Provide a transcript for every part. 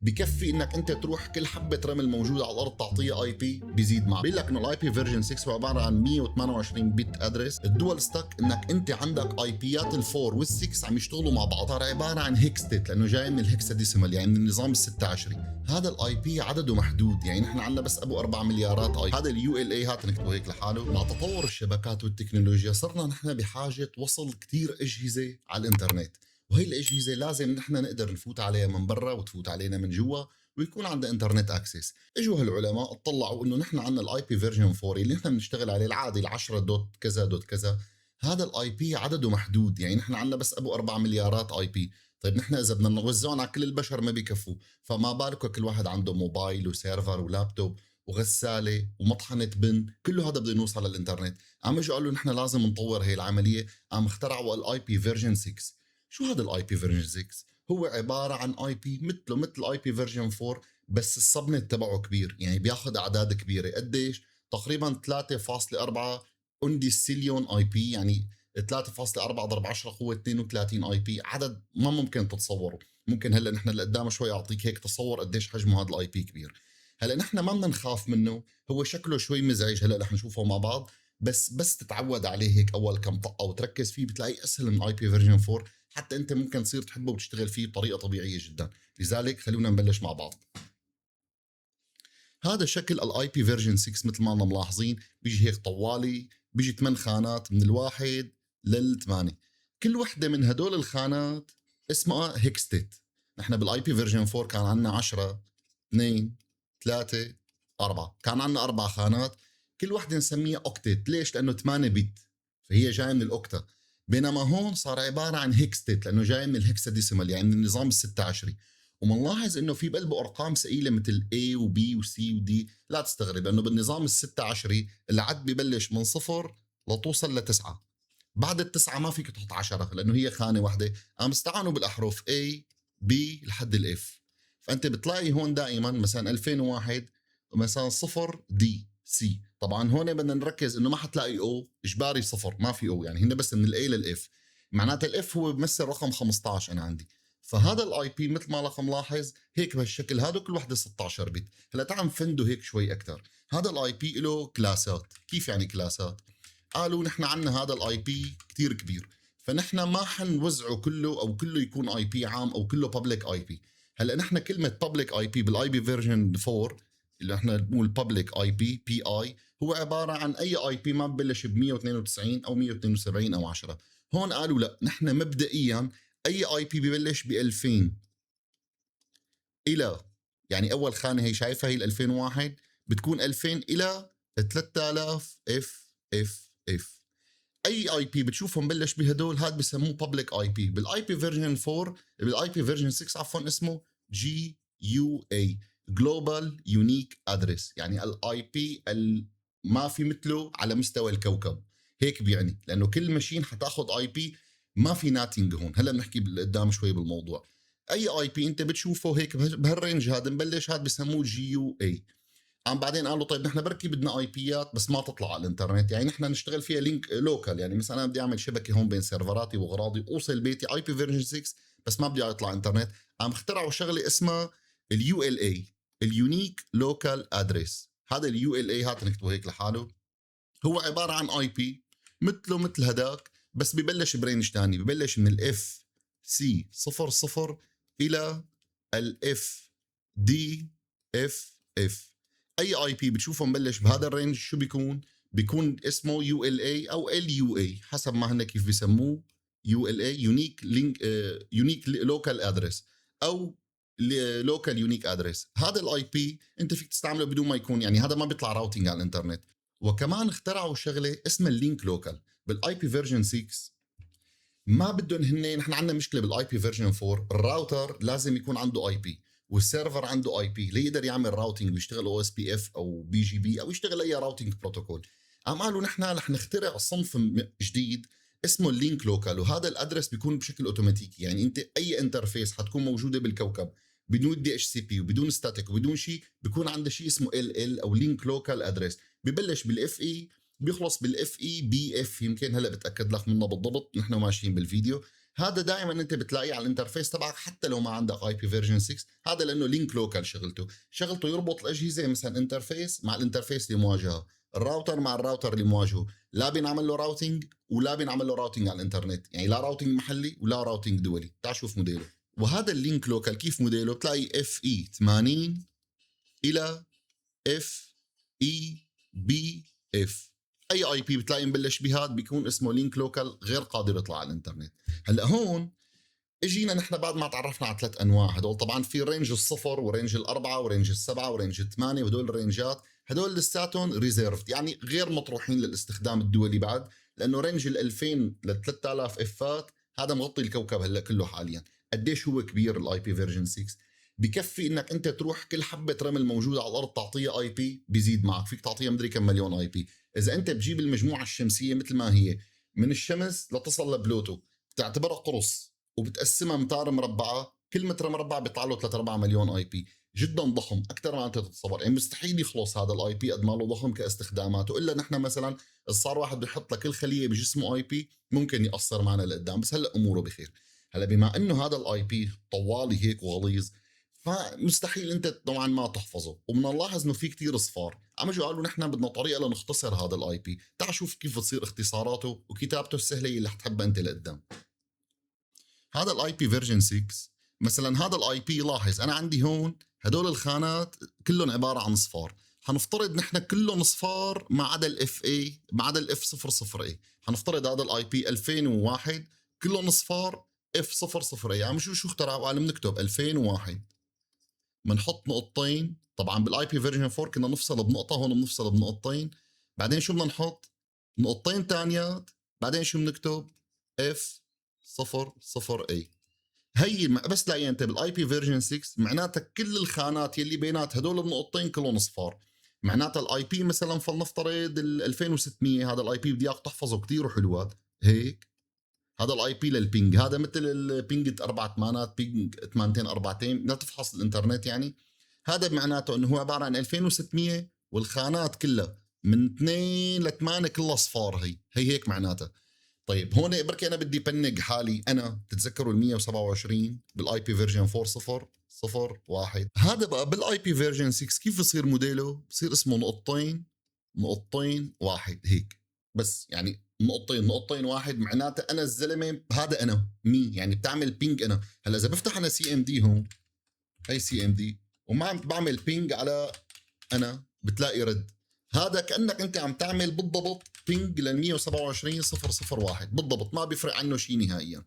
بكفي انك انت تروح كل حبه رمل موجوده على الارض تعطيها اي بي بيزيد معك. بيقول لك انه الاي بي فيرجن 6 هو عباره عن 128 بت ادرس. الدول ستاك انك انت عندك اي بيات الفور وال6 عم يشتغلوا مع بعض، صار عباره عن هيكستيت لانه جاي من الهكساديسيمال يعني من النظام ال16. هذا الاي بي عدده محدود، يعني نحن عندنا بس ابو 4 مليارات اي. هذا اليو ال اي هات نكتبه هيك لحاله. مع تطور الشبكات والتكنولوجيا صرنا نحن بحاجه وصل كثير اجهزه على الانترنت، وهي الاجهزه لازم نحن نقدر نفوت عليها من برا وتفوت علينا من جوا ويكون عندها انترنت اكسس. اجوا هالعلماء اطلعوا انه نحن عندنا الاي بي فيرجن 4 اللي نحن بنشتغل عليه العادي ال10 دوت كذا دوت كذا. هذا الاي بي عدده محدود، يعني نحن عندنا بس ابو 4 مليارات اي بي. طيب نحن اذا بدنا نوزعهم على كل البشر ما بيكفوا، فما بالك كل واحد عنده موبايل وسيرفر ولابتوب وغساله ومطحنه بن، كله هذا بده يوصل للانترنت. عم يجوا قالوا نحن لازم نطور هي العمليه، عم اخترعوا الاي بي فيرجن 6. شو هذا الاي بي فيرجن 6؟ هو عباره عن اي بي مثله مثل اي بي فيرجن 4 بس السبنت تبعه كبير، يعني بياخذ اعداد كبيره. قديش؟ تقريبا 3.4 انديسيليون اي بي، يعني 3.4 ضرب 10 قوه 32 اي بي. عدد ما ممكن تتصوره. ممكن هلا نحن اللي قدام شوي اعطيك هيك تصور قديش حجمه هذا الاي بي كبير. هلا نحن ما بدنا نخاف منه، هو شكله شوي مزعج هلا رح نشوفه مع بعض، بس تتعود عليه هيك اول كم طقه وتركز فيه بتلاقي اسهل من اي بي فيرجن 4، حتى انت ممكن تصير تحبه وتشتغل فيه بطريقه طبيعيه جدا. لذلك خلونا نبلش مع بعض. هذا شكل الاي بي فيرجن 6 مثل ما احنا ملاحظين، بيجي هيك طوالي، بيجي 8 خانات من الواحد لل8. كل وحده من هدول الخانات اسمها هيكستيت. نحن بالاي بي فيرجن 4 كان عندنا 10 2 3 4، كان عندنا 4 خانات، كل وحده نسميها اوكتيت. ليش؟ لانه 8 بت، فهي جايه من الاوكتا. بينما هون صار عباره عن هيكستيت لانه جاي من الهكساديسيمال يعني من النظام ال16. ومنلاحظ انه في بقلبه ارقام ثقيله مثل A و B و C و D. لا تستغرب لانه بالنظام ال16 العد ببلش من 0 لتوصل ل9. بعد ال9 ما فيك تحط 10 لانه هي خانه واحده. قام استعنوا بالاحرف A B لحد الإف. فانت بتلاقي هون دائما مثلا 2001 مثلا 0 D C. طبعا هون بدنا نركز انه ما حتلاقي O، اجباري 0 ما في O، يعني هن بس من الA للإف. معناته الإف هو بيمثل رقم 15 انا عندي. فهذا الاي بي مثل ما لك ملاحظ هيك بهالشكل، هذا كل وحده 16 بت. هلا تعال نفنده هيك شوي اكثر. هذا الاي بي له كلاسات. كيف يعني كلاسات؟ قالوا نحن عندنا هذا الاي بي كثير كبير، فنحن ما حنوزعه كله او كله يكون اي بي عام او كله بابليك اي بي. هلا نحن كلمه بابليك اي بي بالاي بي فيرجن 4 اللي احنا بنقول بابليك اي بي بي اي، هو عباره عن اي اي بي ما ببلش ب 192 او 172 او 10. هون قالوا لا، نحن مبدئيا اي اي بي ببلش ب 2000 الى، يعني اول خانه هي شايفها هي ال 2001 بتكون 2000 الى 3000 اف اف اف. اي اي بي بتشوفهم بلش بهدول هاد بسموه بابليك اي بي. بالاي بي فيرجن 4 بالاي بي فيرجن 6 عفوا اسمه جي يو اي، جلوبال يونيك ادرس، يعني الاي بي ما في مثله على مستوى الكوكب. هيك بيعني لانه كل ماشين حتاخذ اي بي، ما في ناتنج هون. هلا بنحكي قدام شوي بالموضوع. اي اي بي انت بتشوفه هيك بهالرينج هذا مبلش، هذا بسموه جي يو اي. قام بعدين قالوا طيب نحن بركي بدنا اي بيات بس ما تطلع على الانترنت، يعني نحن نشتغل فيها لينك لوكال. يعني مثلا انا بدي اعمل شبكه هون بين سيرفراتي واغراضي اوصل بيتي اي بي فيرجن 6 بس ما بدي يطلع انترنت. قام اخترعوا شغله اسمها اليو ال اي، اليونيك لوكال ادريس. هذا اليو ال اي هات نكتبه هيك لحاله. هو عباره عن اي بي مثله مثل هداك بس ببلش برينج ثاني، ببلش من الاف سي 00 الى الاف دي اف اف. اي اي بي بتشوفه مبلش بهذا الرينج شو بيكون؟ بيكون اسمه يو ال اي او ال يو اي حسب ما هن كيف بيسموه. يو ال اي يونيك لينك يونيك لوكال ادرس او لوكال يونيك ادرس. هذا الاي بي انت فيك تستعمله بدون ما يكون، يعني هذا ما بيطلع راوتينج على الانترنت. وكمان اخترعوا شغله اسمها اللينك لوكال بالاي بي فيرجن 6. ما بدهم هن، نحن عندنا مشكله بالاي بي فيرجن 4، الراوتر لازم يكون عنده اي بي والسيرفر عنده اي بي ليقدر يعمل راوتينج ويشتغل او اس بي اف او بي جي بي او يشتغل اي راوتينج بروتوكول. قام قالوا نحن رح نخترع صنف جديد اسمه اللينك لوكال، وهذا الادرس بيكون بشكل اوتوماتيكي. يعني انت اي انترفيس حتكون موجوده بالكوكب بدون دي اتش سي بي وبدون ستاتيك وبدون شيء بيكون عندها شيء اسمه ال ال او لينك لوكال ادرس، ببلش بالاف اي بيخلص بالاف اي بي اف. يمكن هلا بتاكد لك منه بالضبط نحن ماشيين بالفيديو. هذا دائما انت بتلاقيه على الانترفيس تبعك حتى لو ما عندك اي بي فيرجن 6. هذا لانه لينك لوكال، شغلته يربط الاجهزه، مثلا انترفيس مع الانترفيس اللي مواجهه، الراوتر مع الراوتر اللي مواجهه، لا بينعمل له راوتينج ولا بينعمل له راوتينج على الانترنت، يعني لا راوتينج محلي ولا راوتينج دولي. تعال شوف موديله. وهذا اللينك لوكال كيف موديله؟ بتلاقي اف اي 80 الى اف اي بي اف. اي اي بي بتلاقي مبلش بهذا بيكون اسمه لينك لوكال، غير قادر يطلع على الانترنت. هلا هون اجينا نحن بعد ما تعرفنا على 3 انواع هدول، طبعا في رينج الصفر ورينج الأربعة ورينج السبعة ورينج الثمانية، وهدول الرينجات هدول لساتهم ريزيرفد، يعني غير مطروحين للاستخدام الدولي بعد، لانه رينج ال 2000 ل 3000 افات هذا مغطي الكوكب هلا كله حاليا. قديش هو كبير الاي بي فيرجن 6؟ بكفي انك انت تروح كل حبه رمل موجوده على الارض تعطيها اي بي، بيزيد معك، فيك تعطيها مدري كم مليون اي بي. اذا انت بجيب المجموعه الشمسيه مثل ما هي من الشمس لتصل لبلوتو، بتعتبرها قرص وبتقسمها امتار مربعه، كل متر مربع بيطلع له 3 4 مليون اي بي. جدا ضخم، اكثر ما انت تتصور، يعني مستحيل يخلص هذا الاي بي قد ما له ضخم كاستخداماته، الا نحن مثلا صار واحد بيحط لكل خليه بجسمه اي بي ممكن ياثر معنا لقدام، بس هلا اموره بخير. هلا بما انه هذا الاي بي طوالي هيك وغليظ، فمستحيل انت نوعا ما تحفظه، وبنلاحظ انه في كتير صفار. عم يجوا قالوا نحن بدنا طريقه لنختصر هذا الاي بي، تعال شوف كيف بتصير اختصاراته وكتابته السهله اللي رح تحبها انت لقدام. هذا الاي بي فيرجن 6 مثلا، هذا الاي بي لاحظ انا عندي هون هدول الخانات كلهم عباره عن صفار. حنفترض نحن كلهم صفار ما عدا الاف اي، ما عدا الاف 00 اي. حنفترض هذا الاي بي 2001 كلهم صفار اف 00 اي. عم شو اخترعوا؟ قال بنكتب 2001 بنحط نقطتين. طبعا بالاي بي فيرجن 4 كنا نفصل بنقطه، هون بنفصل بنقطتين. بعدين شو بدنا نحط؟ نقطتين ثانيات. بعدين شو بنكتب؟ اف 00 اي. هي بس تلاقي انت بالاي بي فيرجن 6 معناتها كل الخانات يلي بينات هدول النقطتين كلهم صفار. معناتها الاي بي مثلا فلنفترض ال 2600، هذا الاي بي بدي اياك تحفظه كثير حلوات هيك. هذا الاي بي للبينج، هذا مثل البينج 4 8 بينج 8 4 لا تفحص الانترنت يعني. هذا معناته انه هو عباره عن 2600 والخانات كلها من 2 ل 8 كلها صفار. هي هيك معناتها. طيب هون بركي انا بدي بنق حالي، انا بتتذكروا ال 127 بالاي بي فيرجن 4.0.1. هذا بقى بالاي بي فيرجن 6 كيف بصير موديله؟ بصير اسمه نقطتين نقطتين واحد هيك. بس يعني نقطتين نقطتين واحد معناته انا الزلمه هذا انا مين، يعني بتعمل بينج انا. هلا اذا بفتح انا سي ام دي هون، هي سي ام دي وما بعمل بينج على انا، بتلاقي رد. هذا كانك انت عم تعمل بالضبط بينج لل 127.0.0.1 بالضبط، ما بيفرق عنه شيء نهائيا.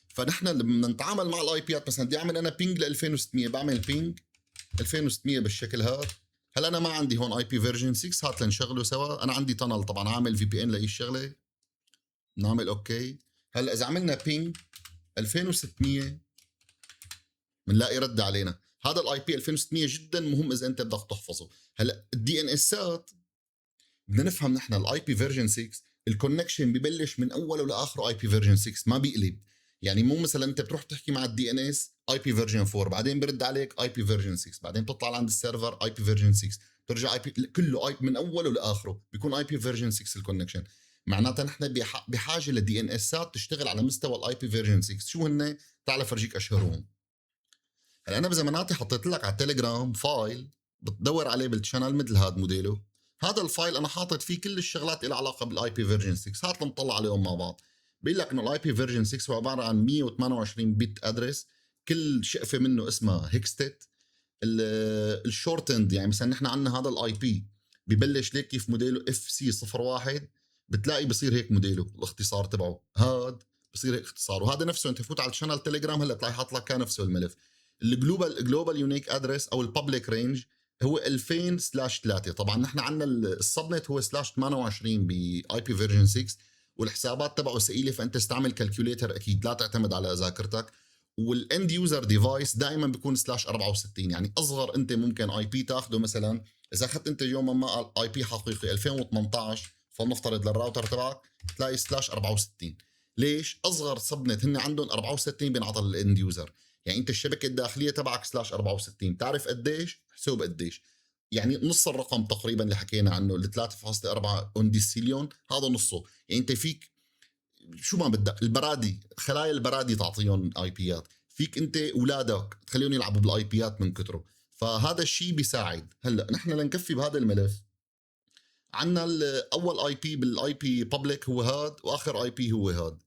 فنحن لما نتعامل مع الاي بيات مثلا بدي اعمل انا بينج ل 2600، بعمل بينج 2600 بالشكل هذا. هلا انا ما عندي هون اي بي فيرجن 6، هات لنشغله سوا. انا عندي تنل طبعا، عامل في بي ان لاي الشغله. نعمل اوكي. هلا اذا عملنا بينج 2600 بنلاقي رد علينا. هذا الاي بي 2600 جدا مهم اذا انت بدك تحفظه. هلا الدي ان اسات بدنا نفهم نحن الاي بي فيرجن 6 الكونكشن ببلش من اوله لاخره اي بي فيرجن 6، ما بيقلب. يعني مو مثلا انت بتروح تحكي مع الدي ان اس اي بي فيرجن 4 بعدين برد عليك اي بي فيرجن 6 بعدين بتطلع لعند السيرفر اي بي فيرجن 6 ترجع اي بي، كله اي من اوله لاخره بيكون اي بي فيرجن 6 الكونكشن. معناتها نحن بحاجه لدي ان اسات تشتغل على مستوى الاي بي فيرجن 6. شو هن؟ تعال فرجيك اشهرهم. هلا انا بزماناتي حطيت لك على التليجرام فايل بتدور عليه بالشانل مثل هذا موديله. هذا الفايل انا حاطط فيه كل الشغلات اللي علاقه بالاي بي فيرجن 6، هات نطلع عليهم مع بعض. بيقول لك انه الاي بي فيرجن 6 هو عباره عن 128 بت ادرس، كل شقفه منه اسمها هيكستت. الشورت اند يعني مثلا نحن عندنا هذا الاي بي ببلش ليك كيف موديله اف سي 01، بتلاقي بصير هيك موديله الاختصار تبعه هاد، بصير هيك اختصار. وهذا نفسه انت فوت على الشانل تليجرام هلا تلاقي حاط لك نفسه الملف. الجلوبال يونيك ادرس او الببليك رينج هو 2000/3. طبعا نحن عندنا السبنت هو /28 باي بي فيرجن 6، والحسابات تبعه ثقيله فانت استعمل كالكوليتر اكيد، لا تعتمد على ذاكرتك. والاند يوزر ديفايس دائما بيكون /64، يعني اصغر انت ممكن اي بي تاخده. مثلا اذا اخذت انت يوما ما اي بي حقيقي 2018 فلنفترض للراوتر تبعك تلاقي /64. ليش؟ اصغر سبنت هن عندهم 64 بينعطى للاند يوزر. يعني انت الشبكه الداخليه تبعك /64، تعرف قديش؟ حسوب قديش؟ يعني نص الرقم تقريبا اللي حكينا عنه، ال 3.4 اونديسيليون هذا نصه. يعني انت فيك شو ما بدك، البرادي، خلايا البرادي تعطيهم اي بيات، فيك انت اولادك تخليهم يلعبوا بالاي بيات من كتره. فهذا الشيء بيساعد. هلا نحن لنكفي بهذا الملف، عندنا اول اي بي بالاي بي بابليك هو هاد، واخر اي بي هو هاد.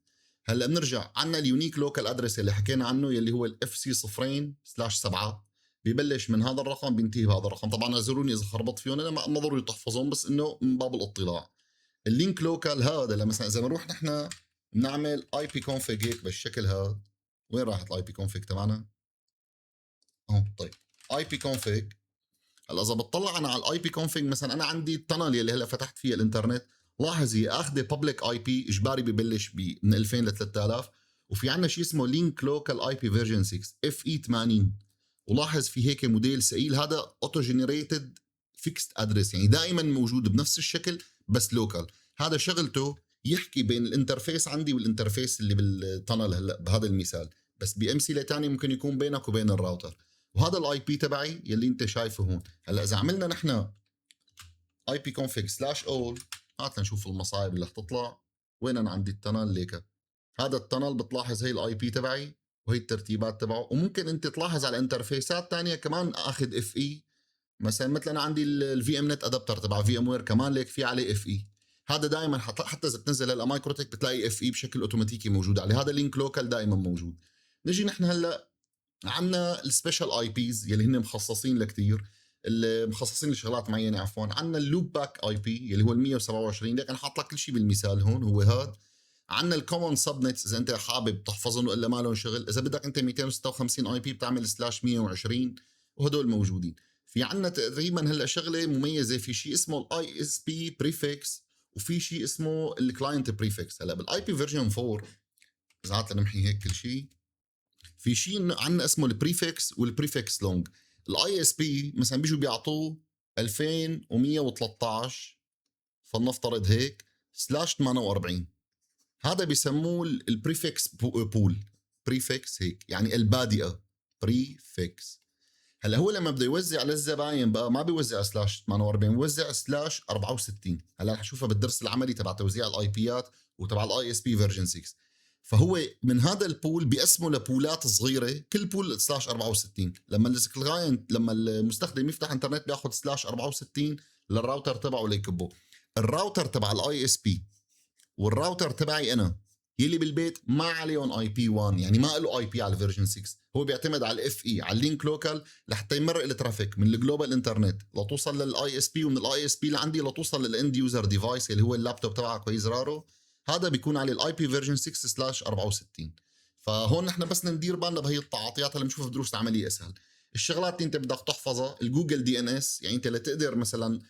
هلا بنرجع عندنا اليونيك لوكال ادرس اللي حكينا عنه يلي هو الاف سي 0/7، ببلش من هذا الرقم بينتهي بهذا الرقم. طبعا اعذروني اذا خربطت فيهم، انا ما ضروري تحفظهم، بس انه من باب الاطلاع. اللينك لوكال هذا لما مثلا اذا بنروح نحن بنعمل اي بي كونفيج هيك بالشكل هذا، وين راحت الاي بي كونفيج تبعنا؟ اهو. طيب اي بي كونفيج، هلا اذا بتطلع انا على الاي بي كونفيج، مثلا انا عندي التنل يلي هلا فتحت فيها الانترنت، لاحظ هي اخذه بابليك اي بي اجباري ببلش من 2000 ل 3000، وفي عندنا شيء اسمه لينك لوكال اي بي فيرجن 6 اف اي 80. ولاحظ في هيك موديل ثقيل، هذا اوتو جنريتد فيكست ادرس، يعني دائما موجود بنفس الشكل بس لوكال. هذا شغلته يحكي بين الانترفيس عندي والانترفيس اللي بالتنل هلا بهذا المثال، بس بامثله ثانيه ممكن يكون بينك وبين الراوتر. وهذا الاي بي تبعي يلي انت شايفه هون. هلا اذا عملنا نحن اي بي كونفيج سلاش اول، هات لنشوف المصايب اللي حتطلع. وين انا عندي التنل ليك، هذا التنل بتلاحظ هي الاي بي تبعي وهي الترتيبات تبعه. وممكن انت تلاحظ على انترفيسات ثانيه كمان اخذ اف اي، مثلا انا عندي الفي ام نت ادابتر تبع في ام وير كمان ليك في عليه اف اي. هذا دائما حتى اذا بتنزل هلا مايكروتك بتلاقي اف اي بشكل اوتوماتيكي موجود عليه. هذا لينك لوكال دائما موجود. نجي نحن هلا عندنا السبيشال اي بيز يلي هن مخصصين لكثير، مخصصين لشغلات معينه. عفوا عندنا اللوب باك اي بي يلي هو ال 127، لكن حاط لك كل شيء بالمثال هون هو هذا. عندنا الكومن سب نتس اذا انت حابب تحفظهم والا ما لهم شغل، اذا بدك انت 256 اي بي بتعمل سلاش 120، وهدول موجودين. في عندنا تقريبا هلا شغله مميزه، في شيء اسمه الاي اس بي بريفكس، وفي شيء اسمه الكلاينت بريفكس. هلا بالاي بي فيرجن 4، اذا عاد نمحي هيك كل شيء، في شيء عندنا اسمه البريفكس والبريفكس لونج. الاي اس بي مثلا بيجوا بيعطوه 2113 فلنفترض هيك سلاش 48، هذا بيسموه البريفكس بول. بريفكس هيك يعني البادئه، بريفكس. هلا هو لما بده يوزع للزباين بقى ما بيوزع سلاش 48، بيوزع سلاش 64. هلا رح نشوفها بالدرس العملي تبع توزيع الاي بيات وتبع الاي اس بي فيرجن 6. فهو من هذا البول بيقسمه لبولات صغيره، كل بول سلاش 64. لما المستخدم يفتح انترنت بياخذ سلاش 64 للراوتر تبعه ليكبه. الراوتر تبع الاي اس بي والراوتر تبعي انا يلي بالبيت ما عليهم اي بي 1، يعني ما له اي بي على الفيرجن 6. هو بيعتمد على الاف اي، على اللينك لوكال، لحتى يمرق الترافيك من الجلوبال انترنت لتوصل للاي اس بي، ومن الاي اس بي لعندي لتوصل للاند يوزر ديفايس اللي هو اللابتوب تبعك ويزراره. هذا بيكون عليه الاي بي فيرجن 6/64. فهون نحن بس ندير بالنا بهي التعاطيات اللي بنشوفها بدروس العمليه اسهل. الشغلات اللي انت بدك تحفظها الجوجل دي ان اس، يعني انت لتقدر مثلا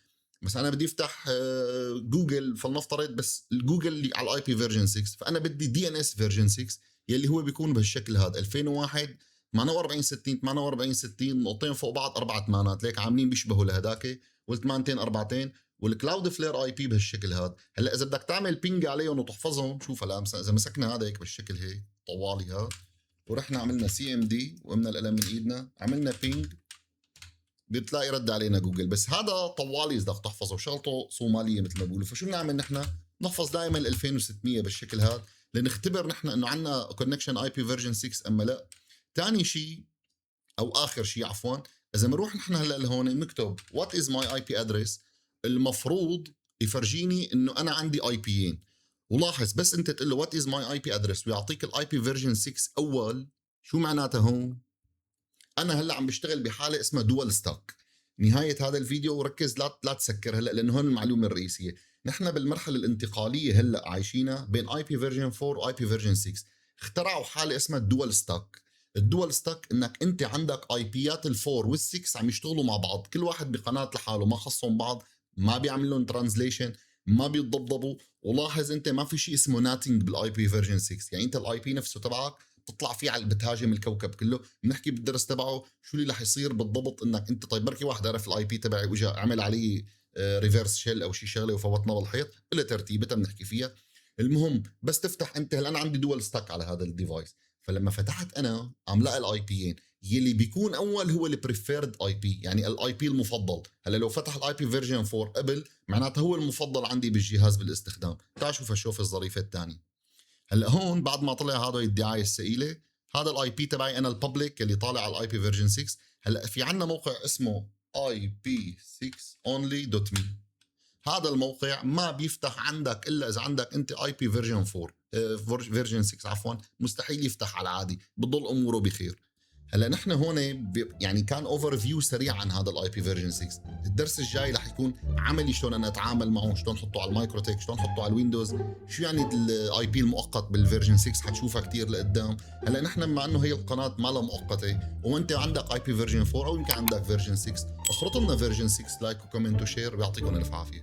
انا بدي افتح جوجل فلنفترض، بس الجوجل اللي على الاي بي فيرجن 6، فانا بدي دي ان اس فيرجن 6 يلي هو بيكون بهالشكل هذا 2001 48 60 48 60 نقطتين فوق بعض 4 ثمانات، ليك عاملين بيشبهوا لهداك، والثمانتين اربعتين، والكلاود فلير اي بي بهالشكل هذا. هلا اذا بدك تعمل بينج عليهم وتحفظهم، شوف هلا مثلا اذا مسكنا هذا هيك بالشكل هيك طوالي هذا، ورحنا عملنا سي ام دي وقمنا القلم من ايدنا عملنا بينج، بتلاقي رد علينا جوجل. بس هذا طوالي اذا بدك تحفظه، شغلته صوماليه مثل ما بيقولوا. فشو بنعمل نحن؟ نحفظ دائما 2600 بالشكل هذا لنختبر نحن انه عندنا كونكشن اي بي فيرجن 6 اما لا. ثاني شيء او اخر شيء عفوا، اذا بنروح نحن هلا لهون بنكتب وات از ماي اي بي ادرس، المفروض يفرجيني انه انا عندي اي بيين. ولاحظ بس انت تقول له وات از ماي اي بي ادرس ويعطيك الاي بي فيرجن 6 اول، شو معناتها هون؟ انا هلا عم بشتغل بحاله اسمها دول ستاك. نهايه هذا الفيديو وركز لا تسكر هلا، لانه هون المعلومه الرئيسيه. نحن بالمرحله الانتقاليه هلا عايشينها بين اي بي فيرجن 4 واي بي فيرجن 6. اخترعوا حاله اسمها الدول ستاك. الدول ستاك انك انت عندك اي بيات الفور وال6 عم يشتغلوا مع بعض، كل واحد بقناه لحاله ما خصهم بعض، ما بيعمل لهم ترانزليشن، ما بيتضبضبوا. ولاحظ انت ما في شيء اسمه ناتنج بالاي بي فيرجن 6، يعني انت الاي بي نفسه تبعك تطلع فيه على بتهاجم الكوكب كله. بنحكي بالدرس تبعه شو اللي رح يصير بالضبط، انك انت طيب بركي واحد عرف الاي بي تبعي واجا عمل عليه ريفرس شيل او شيء شغله وفوتنا بالحيط، الا ترتيبتها بنحكي فيها. المهم بس تفتح انت، هلا انا عندي دول ستاك على هذا الديفايس، فلما فتحت انا عم لاقي الاي بيين يلي بيكون اول هو البريفيرد اي بي، يعني الاي بي المفضل. هلا لو فتح الاي بي فيرجن 4 قبل معناته هو المفضل عندي بالجهاز بالاستخدام. تعال شوف الشوف الظريفه الثانيه. هلا هون بعد ما طلع هذا الدعايه الثقيله، هذا الاي بي تبعي انا الببليك اللي طالع على الاي بي فيرجن 6. هلا في عندنا موقع اسمه ip6only.me. هذا الموقع ما بيفتح عندك الا اذا عندك انت اي بي فيرجن 4 فيرجن 6 عفوا، مستحيل يفتح على العادي، بتضل اموره بخير. هلا نحن هون يعني كان اوفر فيو سريع عن هذا الاي بي فيرجن 6. الدرس الجاي رح يكون عملي شلون انا اتعامل معه، شلون نحطه على المايكروتك، شلون نحطه على الويندوز، شو يعني الاي بي المؤقت بالفيرجن 6 حتشوفها كثير لقدام. هلا نحن مع انه هي القناه ما لها مؤقته وانت عندك اي بي فيرجن 4 او يمكن عندك فيرجن 6، اخرطوا لنا فيرجن 6 لايك وكومنت وشير، بيعطيكم الف عافيه.